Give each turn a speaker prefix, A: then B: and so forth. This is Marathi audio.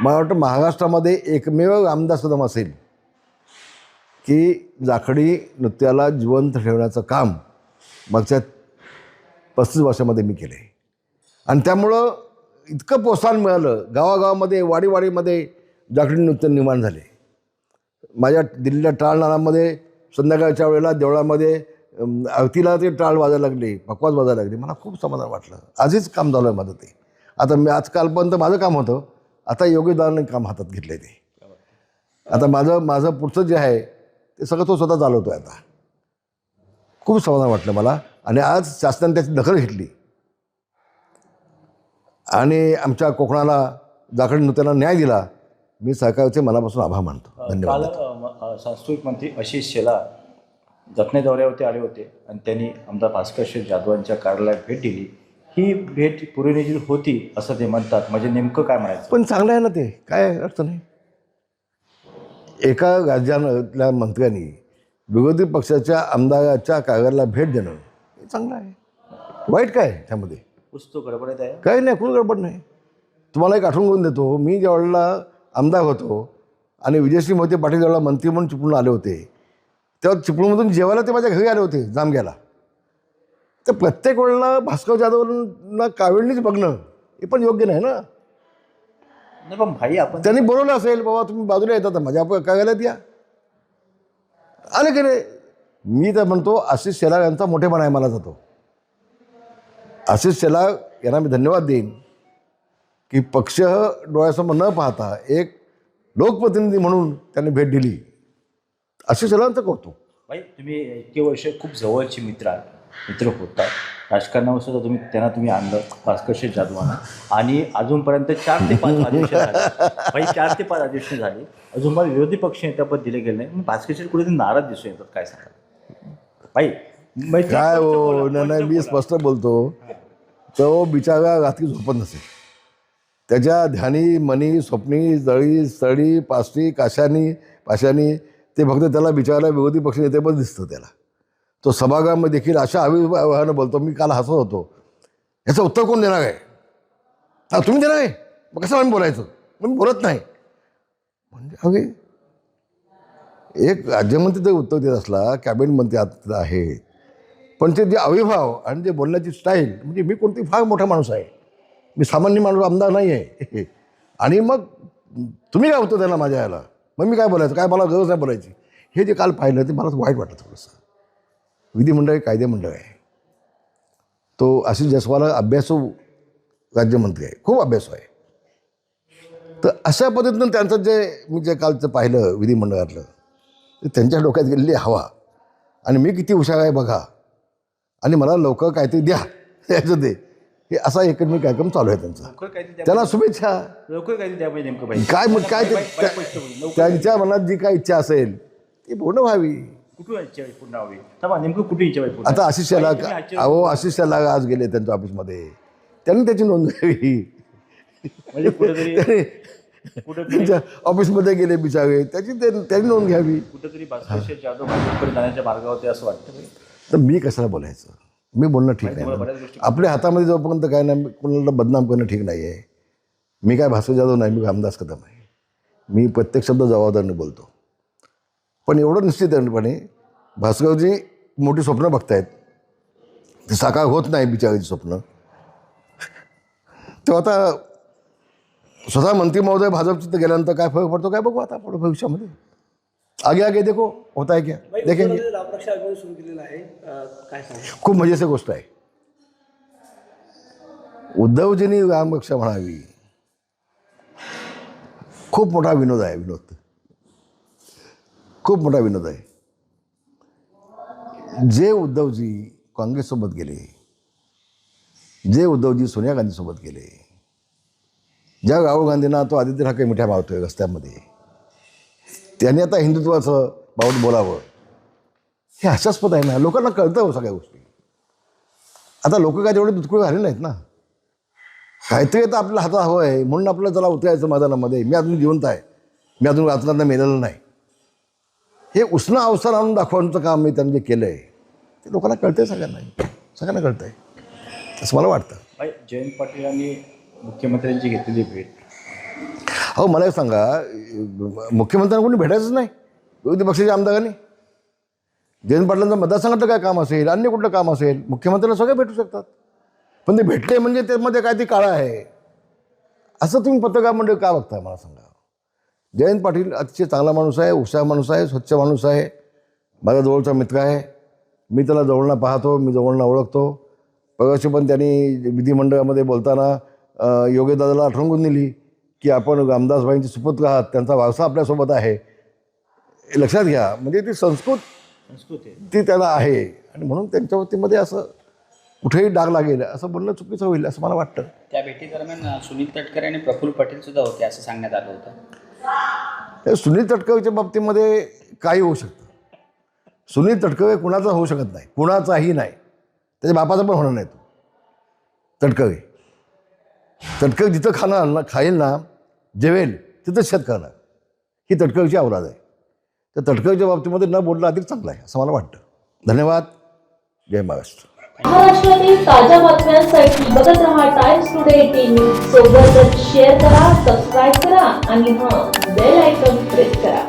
A: मला वाटतं महाराष्ट्रामध्ये एकमेव आमदार सदम असेल की जाखडी नृत्याला जिवंत ठेवण्याचं काम मागच्या 35 वर्षामध्ये मी केलं आहे. आणि त्यामुळं इतकं प्रोत्साहन मिळालं. गावागावामध्ये वाडीवाडीमध्ये जाखडी नृत्य निर्माण झाले. माझ्या दिल्लीला टाळनाळामध्ये संध्याकाळच्या वेळेला देवळामध्ये आरतीला ते टाळ वाजायला लागले, पकवाज वाजायला लागले. मला खूप समाधान वाटलं. आजच काम झालं आहे माझं ते. आता मी आजकालपर्यंत माझं काम होतं, आता योगेशदारांनी काम हातात घेतलं आहे ते. आता माझं पुढचं जे आहे ते सगळं तो स्वतः चालवतो आहे आता. खूप समाधान वाटलं मला. आणि आज शासनाने त्याची दखल घेतली आणि आमच्या कोकणाला जाखडी नृत्याला न्याय दिला. मी सरकारचे मनापासून आभार मानतो. धन्यवाद.
B: काल सांस्कृतिक मंत्री आशिष शेलार जखने दौऱ्यावरती आले होते आणि त्यांनी आमदार भास्कर शेठ जाधवांच्या कार्यालयात भेट दिली. ही भेट पुरेनिधी होती असं ते म्हणतात. म्हणजे नेमकं काय म्हणायचं?
A: पण चांगलं आहे ना ते, काय अर्थ नाही. एका राज्यातल्या मंत्र्यांनी विरोधी पक्षाच्या आमदाराच्या कार्यालयाला भेट देणं हे चांगलं आहे. वाईट काय त्यामध्ये?
B: पुस्तक गडबडीत आहे.
A: काही नाही, कुठं गडबड नाही. तुम्हाला एक आठवण करून देतो. मी ज्यावेळेला आमदार होतो आणि विजयसिंह मोहिते पाटील ज्यावेळेला मंत्री म्हणून चिपळूण आले होते, तेव्हा चिपळूणमधून जेवायला ते माझ्या घरी आले होते जामग्याला. तर प्रत्येक वेळेला भास्कर जाधवांना कावेळणीच बघणं हे पण योग्य नाही ना.
B: नाही पण भाई आपण
A: त्यांनी बोलवलं असेल, बाबा तुम्ही बाजूला येतात माझ्या कार्यालयात या, आले की नाही. मी तर म्हणतो आशिष शेलार यांचा मोठेपणा आहे मला जातो. आशिष शेलार यांना मी धन्यवाद देईन की पक्ष डोळ्यासमोर न पाहता एक लोकप्रतिनिधी म्हणून त्यांनी भेट दिली. आशिष शेलारांचं कौतुक.
B: भाई तुम्ही इतके वर्ष खूप जवळचे मित्र होता. राजकारणावर सुद्धा तुम्ही आणलं भास्कर शेठ जाधवांना आणि अजूनपर्यंत 4 ते 5 अधिवेशन झाले. भाई 4 ते 5 अधिवेशन झाले, अजून मला विरोधी पक्ष नेत्यापद दिले गेले नाही. मग भास्कर शेठ कुठेतरी नाराज दिसून येतात. काय सांगा भाई?
A: काय हो, नाही मी स्पष्ट बोलतो. तो बिचारा रात्री झोपत नसेल. त्याच्या ध्यानी मनी स्वप्नी जळी स्थळी पाष्टी पाशानी ते फक्त त्याला बिचारायला विरोधी पक्ष नेतेपद दिसतं त्याला. तो सभागृहामध्ये देखील अशा आविर्भावानं बोलतो. मी काल हसत होतो. याचं उत्तर कोण देणार आहे? तुम्ही देणार आहे, मग कसं आम्ही बोलायचं? मी बोलत नाही. म्हणजे अगे एक राज्यमंत्री जर उत्तर देत असला, कॅबिनेट मंत्री आता आहेत, पण ते जे आविर्भाव आणि जे बोलण्याची स्टाईल, म्हणजे मी कोणती फार मोठा माणूस आहे, मी सामान्य माणूस आमदार नाही आहे. आणि मग तुम्ही काय होतं त्याला माझ्या याला, मग मी काय बोलायचं? काय मला गरज नाही बोलायची? हे जे काल पाहिलं ते मला वाईट वाटलं थोडंसं. विधिमंडळ कायदेमंडळ आहे. तो आशिष जयस्वाल अभ्यासू राज्यमंत्री आहे, खूप अभ्यासू आहे. तर अशा पद्धतीनं त्यांचं मी जे कालचं पाहिलं विधिमंडळातलं, ते त्यांच्या डोक्यात गेलेली हवा आणि मी किती हुशार आहे बघा आणि मला लवकर काहीतरी द्या याचं ते, हे असा एकमेव कार्यक्रम चालू आहे त्यांचा. त्याला शुभेच्छा.
B: लवकर काहीतरी द्या पाहिजे नेमकं भाई.
A: काय मग काय त्यांच्या मनात जी काय इच्छा असेल ती पूर्ण व्हावी.
B: कुठून इच्छा पूर्ण व्हावी? नेमकं कुठे इच्छा पूर्ण?
A: आता आशिष शेलार आज गेले त्यांच्या ऑफिसमध्ये, त्यांनी त्याची नोंद घ्यावी.
B: म्हणजे कुठेतरी
A: त्यांच्या ऑफिसमध्ये गेले बिचारे, त्यांनी नोंद घ्यावी.
B: कुठेतरी भास्कर शेठ जाधव भाजपकडे जाण्याच्या मार्गावरती असं वाटतं.
A: तर मी कशाला बोलायचं? मी बोलणं ठीक नाही. आपल्या हातामध्ये जोपर्यंत काय नाही, कोणाला बदनाम करणं ठीक नाही आहे. मी काय भास्कर जाधव नाही, मी रामदास कदम आहे. मी प्रत्येक शब्द जबाबदारीने बोलतो. पण एवढं निश्चितपणे भास्करजी मोठी स्वप्न बघतायत, ते साकार होत नाही बिचाराची स्वप्न. तेव्हा आता स्वतः मंत्री महोदय भाजपचं गेल्यानंतर काय फरक पडतो काय बघू आता पुढे भविष्यामध्ये. आगे देखो होता है क्या देखेंगे. खूप मजेची गोष्ट आहे. उद्धवजींनी रामरक्षा म्हणावी, खूप मोठा विनोद आहे. खूप मोठा विनोद आहे. जे उद्धवजी काँग्रेससोबत गेले, जे उद्धवजी सोनिया गांधीसोबत गेले, ज्या राहुल गांधींना तो आदित्य ठाकरे मिठ्या मारतोय रस्त्यामध्ये, त्यांनी आता हिंदुत्वाचं बाबत बोलावं, हे हास्यास्पद आहे ना. लोकांना कळतं हो सगळ्या गोष्टी. आता लोक काय तेवढे दुधकुळे झाले नाहीत ना. काहीतरी आता आपल्या हातात हवं आहे म्हणून आपल्याला चला उतरायचं मैदानामध्ये. मी अजून जिवंत आहे, मी अजून वाचनांना मेलेलं नाही, हे उष्ण अवसर आणून दाखवण्याचं काम मी त्यांनी जे केलं आहे ते लोकांना कळतंय. सगळ्यांना कळतंय असं मला वाटतं.
B: जयंत पाटील यांनी मुख्यमंत्र्यांची घेतलेली भेट
A: हो मला एक सांगा, मुख्यमंत्र्यांना कोणी भेटायचंच नाही विरोधी पक्षाच्या आमदारांनी. जयंत पाटलांचं मतदारसंघातलं काय काम असेल, अन्य कुठलं काम असेल, मुख्यमंत्र्यांना सगळे भेटू शकतात. पण ते भेटले म्हणजे त्यामध्ये काय ती काळा आहे असं तुम्ही पत्रकार मंडळ का बघताय मला सांगा. जयंत पाटील अतिशय चांगला माणूस आहे, हुशार माणूस आहे, स्वच्छ माणूस आहे, माझा जवळचा मित्र आहे. मी त्याला जवळनं पाहतो, मी जवळनं ओळखतो. परवाशी पण त्यांनी विधिमंडळामध्ये बोलताना योगेदादाला आठवण दिली की आपण रामदासबाईंचे सुपुत्र आहात, त्यांचा वारसा आपल्यासोबत आहे. हे लक्षात घ्या. म्हणजे ती संस्कृती ती त्याला आहे आणि म्हणून त्यांच्या वतीमध्ये असं कुठेही डाग लागेल असं बोलणं चुकीचं होईल असं मला वाटतं.
C: त्या भेटीदरम्यान सुनील तटकरे आणि प्रफुल्ल पटेल सुद्धा होते असं सांगण्यात आलं होतं.
A: सुनील तटकरेच्या बाबतीमध्ये काही होऊ शकतं. सुनील तटकरे कुणाचा होऊ शकत नाही, कुणाचाही नाही. त्याच्या बापाचा पण होणार नाही. तो तटकरे जिथं खाईल ना, जेवेल तिथंच शेत करणार. ही तटकरेची औलाद आहे. तर तटकरेच्या बाबतीमध्ये न बोलणं अधिक चांगलं आहे असं मला वाटतं. धन्यवाद. जय महाराष्ट्र.
D: महाराष्ट्रातील ताज्या बातम्यांसाठी बघत रहा टाइम्स टुडे 18 सोबतच शेअर करा, सबस्क्राईब करा आणि बेल आयकॉन प्रेस करा.